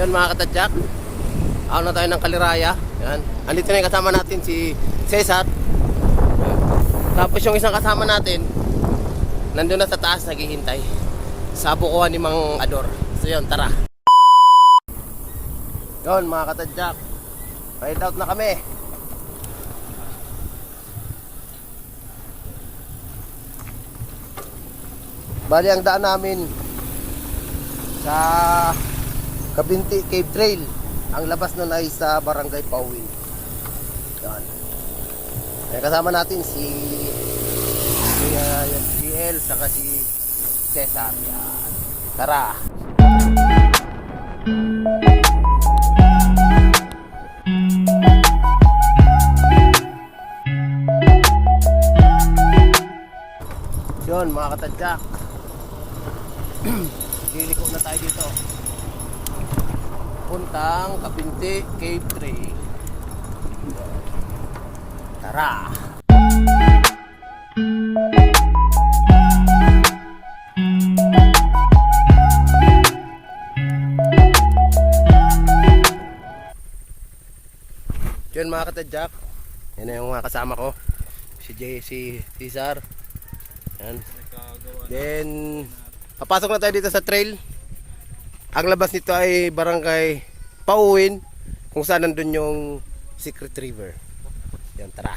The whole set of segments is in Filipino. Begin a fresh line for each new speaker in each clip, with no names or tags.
Yan mga katadyak, ako na tayo ng Kaliraya. Yan. Andito na yung kasama natin si Cesar. Yan. Tapos yung isang kasama natin nandun na sa taas naghihintay sa bukuhan ni Mang Ador. So yun, tara. Yun mga katadyak, ride out na kami. Bali ang daan namin sa Kabinti Cave Trail. Ang labas nun ay sa Barangay Pauwin. Yan. May kasama natin si GL saka si Cesar. Yan. Tara. Yun mga katadyak, liliko na tayo dito puntang Kabinti Cave Trail. Tara. Yun mga katadyak, yan na yung mga kasama ko, si Cesar. Yan. Then papasok na tayo dito sa trail. Ang labas nito ay Barangay Pauwin, kung saan nandun yung Secret River. Yan, tara.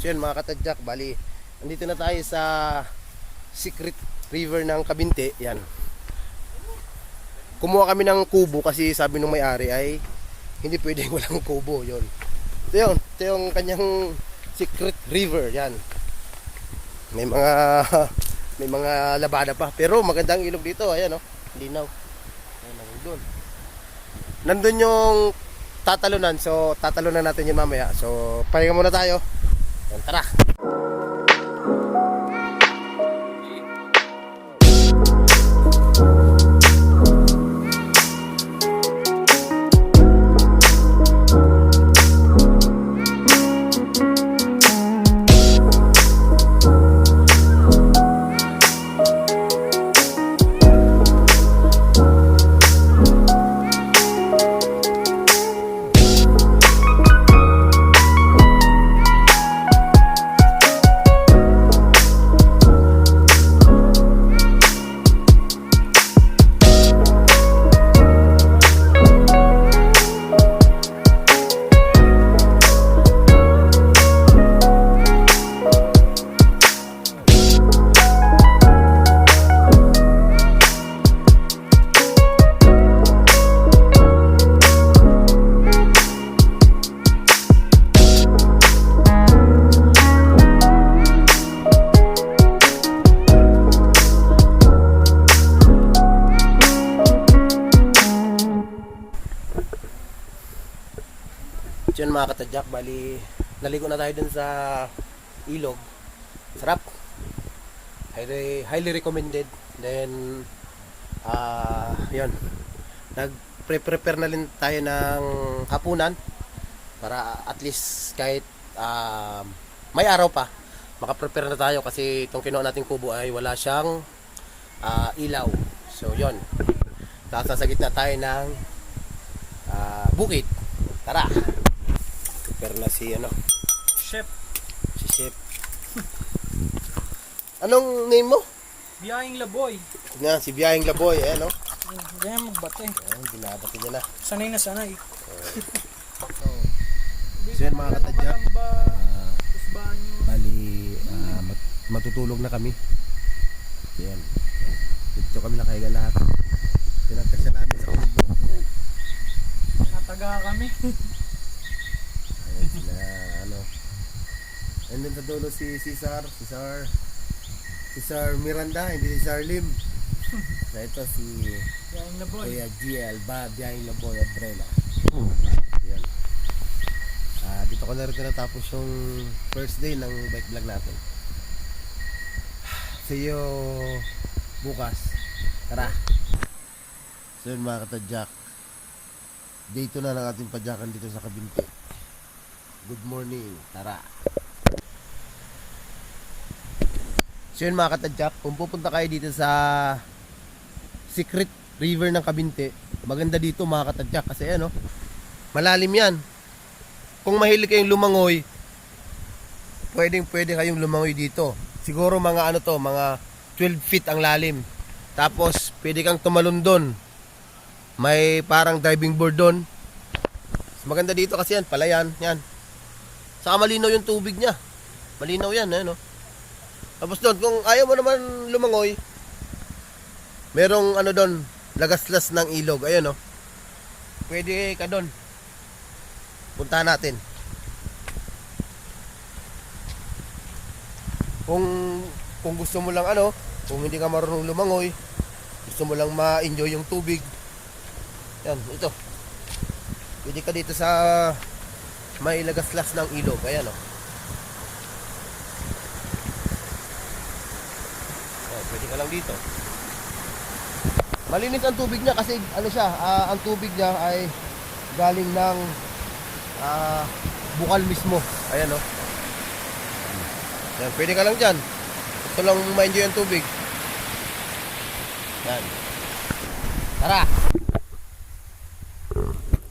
Yun mga katadyak, bali andito na tayo sa Secret River ng Kabinti. Yan. Kumuha kami ng kubo kasi sabi nung may-ari ay hindi pwedeng walang kubo. Yun. Ito yung kanyang Secret River. Yan. May mga labada pa. Pero magandang ilog dito. Ayan o. Linaw. Ayan, nandun yung tatalunan. So tatalunan natin yun mamaya. So pahinga muna tayo. Yan, tara. So yun mga katadyak, bali naligo na tayo dun sa ilog. Sarap. Highly recommended. Then yun, nag-prepare na rin tayo ng hapunan para at least kahit may araw pa makaprepare na tayo, kasi itong kinuha nating kubo ay wala siyang ilaw. So yun, tapos sa gitna tayo ng bukid. Tara, prepare na si
Chef,
si Chef. Anong name mo?
Biyahing Laboy.
Nga, si Biyahing Laboy,
Ganyan magbate.
Binabati niya na.
Sanay na sanay.
So yan mga katadyak,
Usbahan nyo.
bali matutulog na kami. Yan, dito kami nakahiga lahat. Pinagkasya namin sa kubo.
Nataga kami.
Ayan sila, and then sa dulo si Cesar Miranda, hindi si Cesar Lim. Na ito si
Biyahing Laboy.
Kuya GL, Biyahing Laboy Abrela. Yan. Dito ko na rin natapos yung first day ng bike vlog natin. See you bukas. Tara. So yun mga katadyak, day 2 na ng ating padyakan dito sa Kabinte. Good morning. Tara. So yun mga katadyak, kung pupunta kayo dito sa Secret River ng Kabinte, maganda dito mga katadyak kasi malalim yan. Kung mahilig kayong lumangoy, pwede kayong lumangoy dito. Siguro mga mga 12 feet ang lalim. Tapos pwede kang tumalon doon. May parang diving board doon. Maganda dito kasi yan, palayan, yan. Saka malinaw yung tubig niya. Malinaw yan, Tapos doon, kung ayaw mo naman lumangoy, merong doon, lagaslas ng ilog. Ayun, pwede ka doon. Puntahan natin. Kung gusto mo lang kung hindi ka marunong lumangoy, gusto mo lang ma-enjoy yung tubig. Yan, ito. Pwede ka dito sa may lagaslas ng ilog. Ayan, pwede ka lang dito. Malinis ang tubig niya kasi ang tubig niya ay galing ng bukal mismo. Ayan, Yan, pwede ka lang dyan. Gusto lang ma-enjoy ang tubig. Yan. Tara!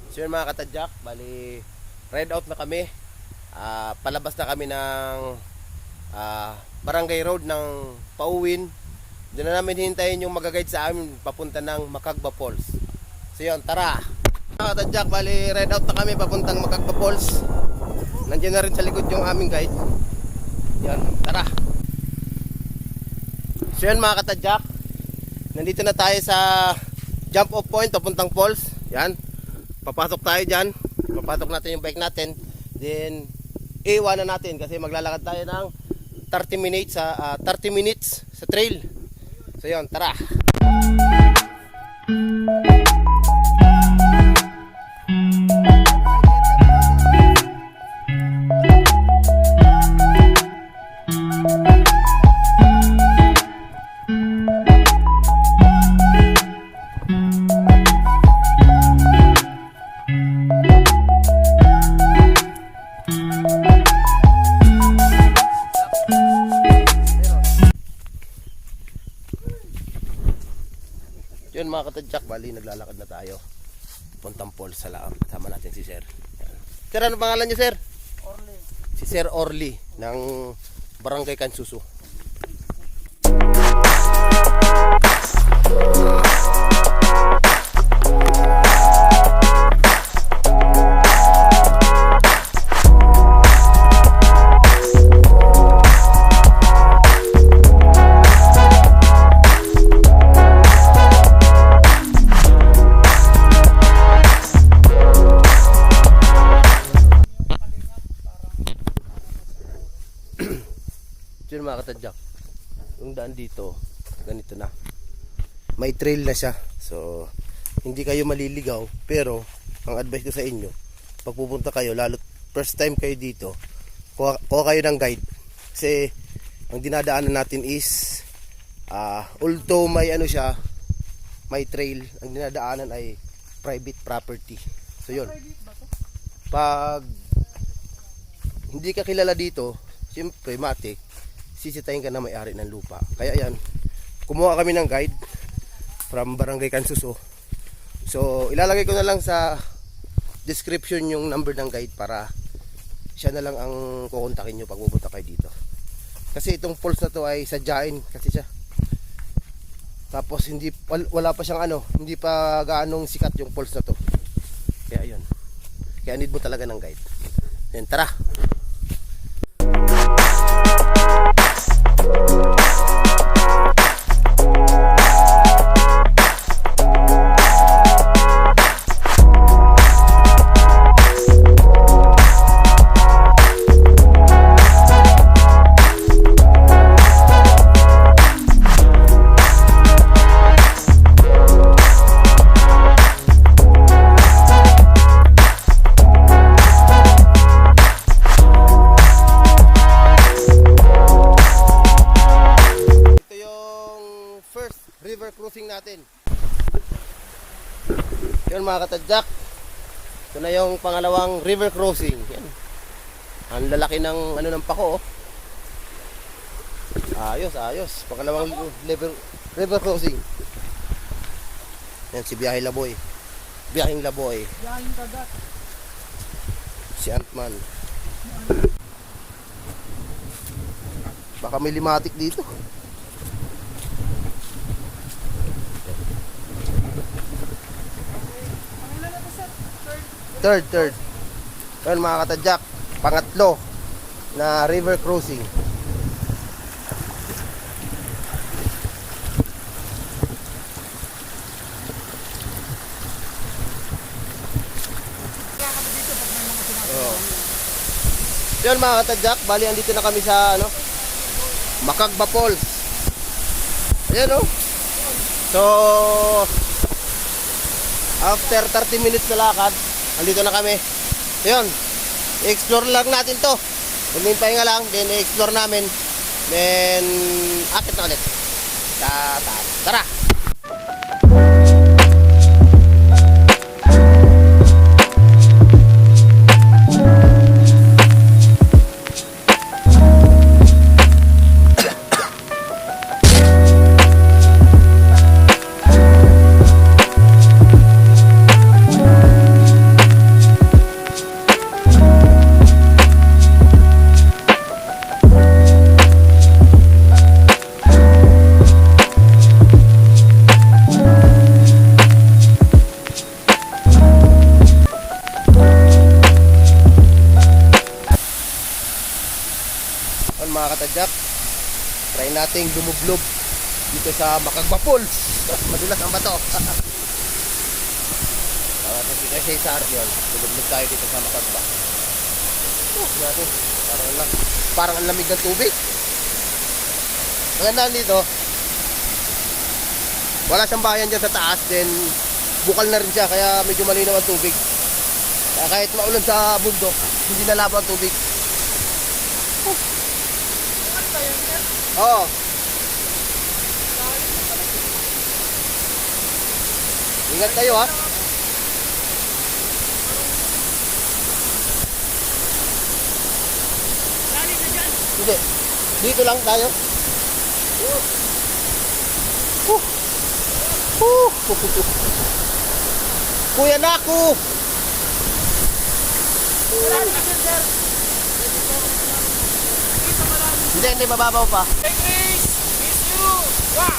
So yun mga katadyak, bali ride out na kami. Palabas na kami ng Barangay Road ng Pauwin. Doon na namin hintayin yung mag-guide sa amin papunta ng Macagba Falls. So yun, tara! Mga katadyak, bali ride out na kami papuntang Macagba Falls. Nandiyan na rin sa likod yung aming guide. Yan, tara! So yun mga katadyak, nandito na tayo sa jump off point papuntang falls. Yan, papasok tayo dyan. Papasok natin yung bike natin. Then iwanan natin kasi maglalakad tayo ng 30 minutes sa trail. So yun, tara. Yun mga katadyak, bali naglalakad na tayo puntang falls sa Laam. Kasama natin si Sir. Yan. Sir, ano pangalan niyo, Sir?
Orly.
Si Sir Orly ng Barangay Kansusu. Yun mga katadyak, yung daan dito ganito na, may trail na siya, so hindi kayo maliligaw. Pero ang advice ko sa inyo, pag pupunta kayo, lalo first time kayo dito, kuha kayo ng guide. Kasi ang dinadaanan natin is although may ano siya, may trail, ang dinadaanan ay private property. So yun, pag hindi ka kilala dito, siyempre matik, sisitahin ka na may-ari ng lupa. Kaya yan, kumuha kami ng guide from Barangay Kansuso. So ilalagay ko na lang sa description yung number ng guide para siya na lang ang kukontakin nyo pag pupunta kayo dito. Kasi itong falls na to ay sadyain kasi siya. Tapos wala pa siyang ano, hindi pa gaanong sikat yung falls na to. Kaya yun. Kaya need mo talaga ng guide. Yan, tara. River crossing natin. Yun mga katadyak, ito na yung pangalawang river crossing. Yan. Ang lalaki ng ano ng pako. Ayos. Pangalawang river crossing. Yan si Biyaheng Laboy.
Biyaheng kagat.
Si Antman. Baka may limatik dito. Third. Yun mga katadyak, pangatlo na river crossing. Yun mga katadyak, bali andito na kami sa ano, Macagba Falls. Ayan o. So after 30 minutes na lakad, andito na kami. Ayun, i-explore lang natin to. Huling pahinga lang, then i-explore namin. Then, akit na ulit. Tara! Mga katadyak, try nating dumublob dito sa Macagba Falls. Madulas ang bato. Kasi kasi sa yun, dumublob tayo dito sa Macagba. Natin, parang ang lamig ng tubig. Magandaan dito, wala siyang bayan dyan sa taas, then bukal na rin siya, kaya medyo malinaw ang tubig. Kaya kahit maulan sa bundok, hindi nalabo ang tubig. Oo. Ingat kayo ha. Hindi. Dito lang tayo. Kuya Naku. Hindi, mababaw pa.
Hey Chris! Miss you! Wah!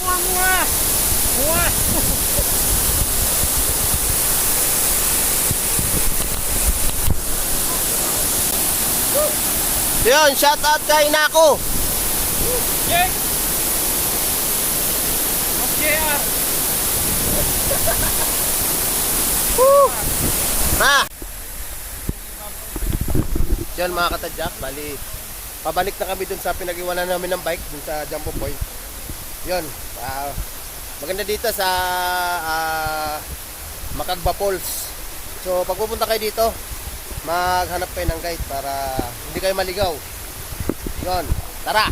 Mua!
Yun, shout out kay Naku.
Jake! Mas JR!
Yan mga katadyak, bali pabalik na kami dun sa pinag-iwanan namin ng bike dun sa Jumbo Point. Yun, maganda dito sa Macagba Falls. So pag pupunta kayo dito, maghanap kayo ng guide para hindi kayo maligaw. Yon, tara!